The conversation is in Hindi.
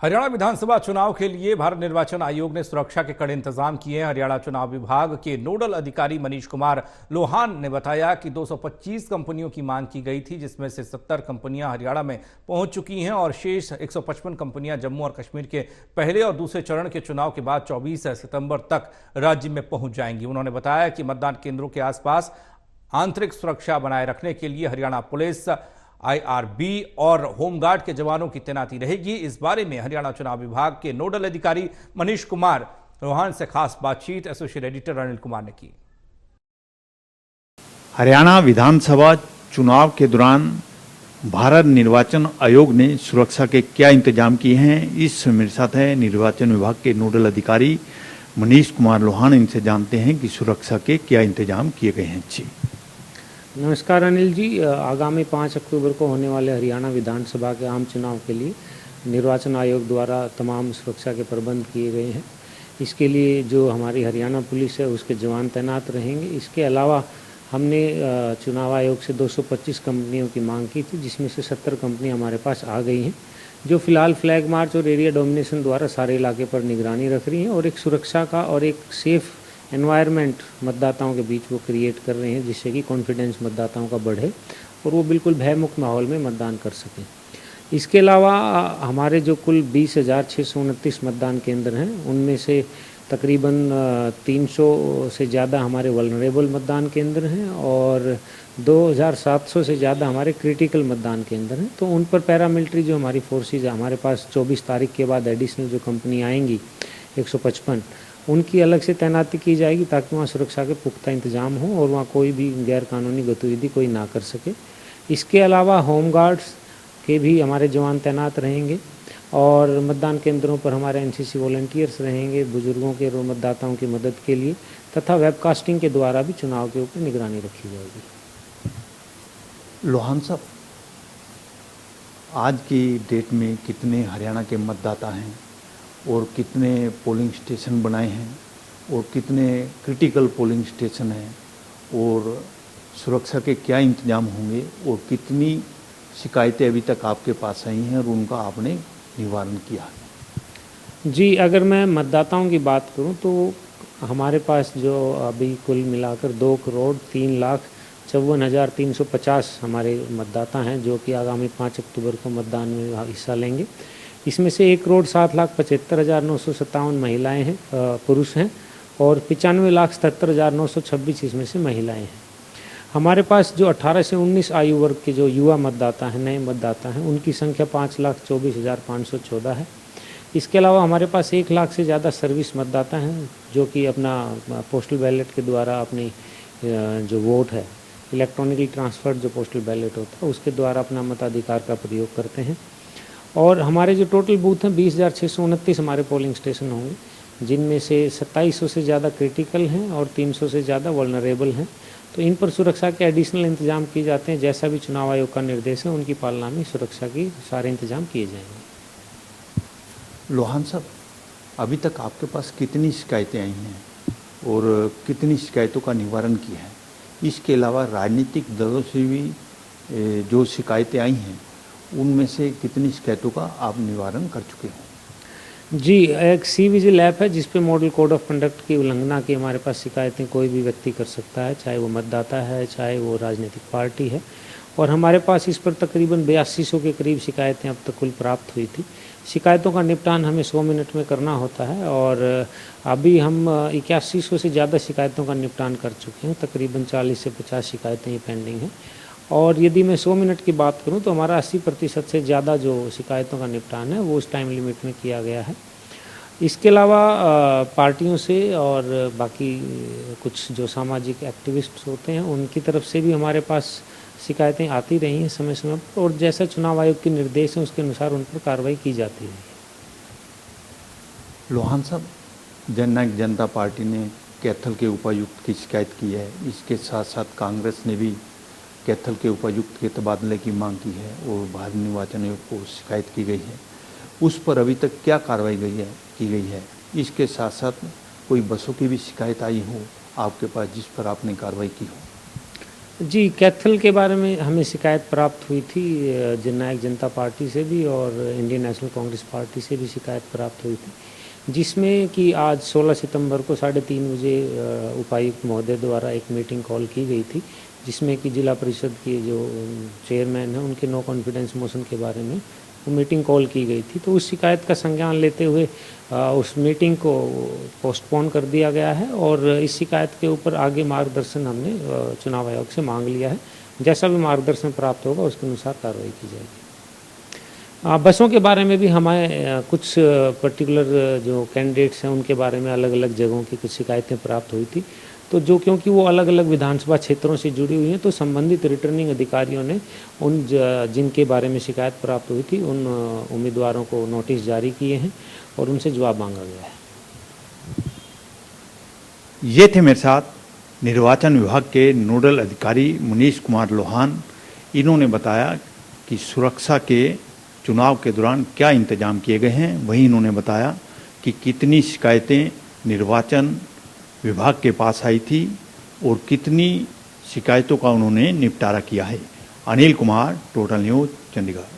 हरियाणा विधानसभा चुनाव के लिए भारत निर्वाचन आयोग ने सुरक्षा के कड़े इंतजाम किए हैं। हरियाणा चुनाव विभाग के नोडल अधिकारी मनीष कुमार लोहान ने बताया कि 225 कंपनियों की मांग की गई थी, जिसमें से 70 कंपनियां हरियाणा में पहुंच चुकी हैं और शेष 155 कंपनियां जम्मू और कश्मीर के पहले और दूसरे चरण के चुनाव के बाद 24 सितंबर तक राज्य में पहुंच जाएंगी। उन्होंने बताया कि मतदान केंद्रों के आसपास आंतरिक सुरक्षा बनाए रखने के लिए हरियाणा पुलिस, आईआरबी और होमगार्ड के जवानों की तैनाती रहेगी। इस बारे में हरियाणा चुनाव विभाग के नोडल अधिकारी मनीष कुमार लोहान से खास बातचीत एसोसिएट एडिटर अनिल कुमार ने की। हरियाणा विधानसभा चुनाव के दौरान भारत निर्वाचन आयोग ने सुरक्षा के क्या इंतजाम किए हैं, इस मेरे साथ है निर्वाचन विभाग के नोडल अधिकारी मनीष कुमार लोहान। इनसे जानते हैं कि सुरक्षा के क्या इंतजाम किए गए हैं। जी नमस्कार अनिल जी। आगामी 5 अक्टूबर को होने वाले हरियाणा विधानसभा के आम चुनाव के लिए निर्वाचन आयोग द्वारा तमाम सुरक्षा के प्रबंध किए गए हैं। इसके लिए जो हमारी हरियाणा पुलिस है उसके जवान तैनात रहेंगे। इसके अलावा हमने चुनाव आयोग से 225 कंपनियों की मांग की थी, जिसमें से 70 कंपनियां हमारे पास आ गई हैं, जो फिलहाल फ्लैग मार्च और एरिया डोमिनेशन द्वारा सारे इलाके पर निगरानी रख रही हैं और एक सुरक्षा का और एक सेफ एनवायरनमेंट मतदाताओं के बीच वो क्रिएट कर रहे हैं, जिससे कि कॉन्फिडेंस मतदाताओं का बढ़े और वो बिल्कुल भयमुक्त माहौल में मतदान कर सकें। इसके अलावा हमारे जो कुल 20,629 मतदान केंद्र हैं, उनमें से तकरीबन 300 से ज़्यादा हमारे वल्नरेबल मतदान केंद्र हैं और 2,700 से ज़्यादा हमारे क्रिटिकल मतदान केंद्र हैं। तो उन पर पैरामिलिट्री जो हमारी फोर्सेज है, हमारे पास 24 तारीख के बाद एडिशनल जो कंपनी आएंगी 155, उनकी अलग से तैनाती की जाएगी, ताकि वहाँ सुरक्षा के पुख्ता इंतजाम हो और वहाँ कोई भी गैरकानूनी गतिविधि कोई ना कर सके। इसके अलावा होम गार्ड्स के भी हमारे जवान तैनात रहेंगे और मतदान केंद्रों पर हमारे एनसीसी वॉलंटियर्स रहेंगे बुजुर्गों के और मतदाताओं की मदद के लिए, तथा वेबकास्टिंग के द्वारा भी चुनाव के ऊपर निगरानी रखी जाएगी। लोहान साहब, आज की डेट में कितने हरियाणा के मतदाता हैं और कितने पोलिंग स्टेशन बनाए हैं और कितने क्रिटिकल पोलिंग स्टेशन हैं और सुरक्षा के क्या इंतजाम होंगे और कितनी शिकायतें अभी तक आपके पास आई हैं और उनका आपने निवारण किया है? जी, अगर मैं मतदाताओं की बात करूं तो हमारे पास जो अभी कुल मिलाकर 2,03,54,350 हमारे मतदाता हैं, जो कि आगामी 5 अक्टूबर को मतदान में हिस्सा लेंगे। इसमें से 1,07,75,957 महिलाएं हैं, पुरुष हैं, और 95,77,926 इसमें से महिलाएं हैं। हमारे पास जो 18 से 19 आयु वर्ग के जो युवा मतदाता हैं, नए मतदाता हैं, उनकी संख्या 5,24,514 है। इसके अलावा हमारे पास 1 लाख से ज़्यादा सर्विस मतदाता हैं, जो कि अपना पोस्टल बैलेट के द्वारा अपनी जो वोट है, इलेक्ट्रॉनिकली ट्रांसफर्ड जो पोस्टल बैलेट होता है, उसके द्वारा अपना मताधिकार का प्रयोग करते हैं। और हमारे जो टोटल बूथ हैं 20,629 हमारे पोलिंग स्टेशन होंगे, जिनमें से 2700 से ज़्यादा क्रिटिकल हैं और 300 से ज़्यादा वल्नरेबल हैं। तो इन पर सुरक्षा के एडिशनल इंतजाम किए जाते हैं। जैसा भी चुनाव आयोग का निर्देश है, उनकी पालना में सुरक्षा की सारे इंतजाम किए जाएंगे। लोहान साहब, अभी तक आपके पास कितनी शिकायतें आई हैं और कितनी शिकायतों का निवारण किया है? इसके अलावा राजनीतिक दलों से भी जो शिकायतें आई हैं, उनमें से कितनी शिकायतों का आप निवारण कर चुके हो? जी, एक सी विजिल ऐप है, जिस पे मॉडल कोड ऑफ कंडक्ट की उल्लंघना की हमारे पास शिकायतें कोई भी व्यक्ति कर सकता है, चाहे वो मतदाता है, चाहे वो राजनीतिक पार्टी है। और हमारे पास इस पर तकरीबन 8200 के करीब शिकायतें अब तक कुल प्राप्त हुई थी। शिकायतों का निपटान हमें 100 मिनट में करना होता है और अभी हम 8100 से ज़्यादा शिकायतों का निपटान कर चुके हैं। तकरीबन 40 से 50 शिकायतें पेंडिंग हैं। और यदि मैं 100 मिनट की बात करूं तो हमारा 80% से ज़्यादा जो शिकायतों का निपटान है वो उस टाइम लिमिट में किया गया है। इसके अलावा पार्टियों से और बाकी कुछ जो सामाजिक एक्टिविस्ट होते हैं, उनकी तरफ से भी हमारे पास शिकायतें आती रही हैं समय समय पर, और जैसा चुनाव आयोग के निर्देश हैं उसके अनुसार उन पर कार्रवाई की जाती है। लोहान साहब, जननायक जनता पार्टी ने कैथल के उपायुक्त की शिकायत की है। इसके साथ साथ कांग्रेस ने भी कैथल के उपायुक्त के तबादले की मांग की है और भारत निर्वाचन आयोग को शिकायत की गई है। उस पर अभी तक क्या कार्रवाई की गई है? इसके साथ साथ कोई बसों की भी शिकायत आई हो आपके पास, जिस पर आपने कार्रवाई की हो? जी, कैथल के बारे में हमें शिकायत प्राप्त हुई थी जननायक जनता पार्टी से भी और इंडियन नेशनल कांग्रेस पार्टी से भी शिकायत प्राप्त हुई थी, जिसमें कि आज 16 सितंबर को 3:30 बजे उपायुक्त महोदय द्वारा एक मीटिंग कॉल की गई थी, जिसमें कि जिला परिषद के जो चेयरमैन हैं उनके नो कॉन्फिडेंस मोशन के बारे में वो मीटिंग कॉल की गई थी। तो उस शिकायत का संज्ञान लेते हुए उस मीटिंग को पोस्टपोन कर दिया गया है और इस शिकायत के ऊपर आगे मार्गदर्शन हमने चुनाव आयोग से मांग लिया है। जैसा भी मार्गदर्शन प्राप्त होगा उसके अनुसार कार्रवाई की जाएगी। बसों के बारे में भी हमें कुछ पर्टिकुलर जो कैंडिडेट्स हैं उनके बारे में अलग अलग जगहों की कुछ शिकायतें प्राप्त हुई थी, तो जो क्योंकि वो अलग अलग विधानसभा क्षेत्रों से जुड़ी हुई हैं, तो संबंधित रिटर्निंग अधिकारियों ने उन जिनके बारे में शिकायत प्राप्त हुई थी उन उम्मीदवारों को नोटिस जारी किए हैं और उनसे जवाब मांगा गया है। ये थे मेरे साथ निर्वाचन विभाग के नोडल अधिकारी मनीष कुमार लोहान। इन्होंने बताया कि सुरक्षा के चुनाव के दौरान क्या इंतजाम किए गए हैं। वहीं इन्होंने बताया कि कितनी शिकायतें निर्वाचन विभाग के पास आई थी और कितनी शिकायतों का उन्होंने निपटारा किया है। Anil Kumar, total news, Chandigarh.